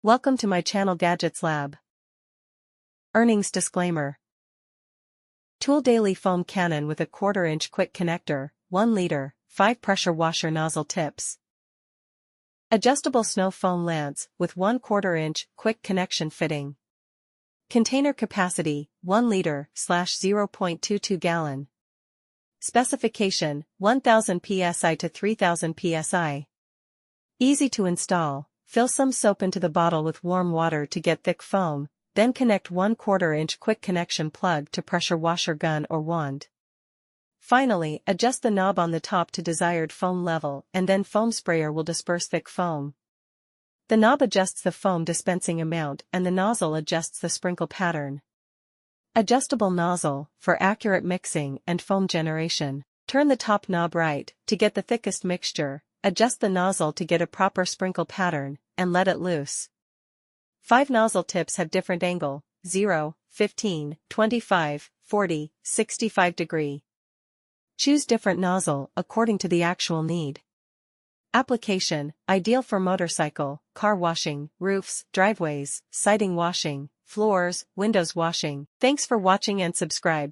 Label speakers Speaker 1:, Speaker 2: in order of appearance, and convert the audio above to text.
Speaker 1: Welcome to my channel Gadgets Lab. Earnings disclaimer. Tool daily foam cannon with a 1/4 inch quick connector, 1 liter, 5 pressure washer nozzle tips. Adjustable snow foam lance with 1/4 inch quick connection fitting. Container capacity 1 liter / 0.22 gallon. Specification 1000 psi to 3000 psi. Easy to install. Fill some soap into the bottle with warm water to get thick foam, then connect 1/4 inch quick connection plug to pressure washer gun or wand. Finally, adjust the knob on the top to desired foam level and then foam sprayer will disperse thick foam. The knob adjusts the foam dispensing amount and the nozzle adjusts the sprinkle pattern. Adjustable nozzle, for accurate mixing and foam generation. Turn the top knob right, to get the thickest mixture, adjust the nozzle to get a proper sprinkle pattern, and let it loose. 5 nozzle tips have different angle, 0, 15, 25, 40, 65 degree. Choose different nozzle according to the actual need. Application, ideal for motorcycle, car washing, roofs, driveways, siding washing, floors, windows washing. Thanks for watching and subscribe.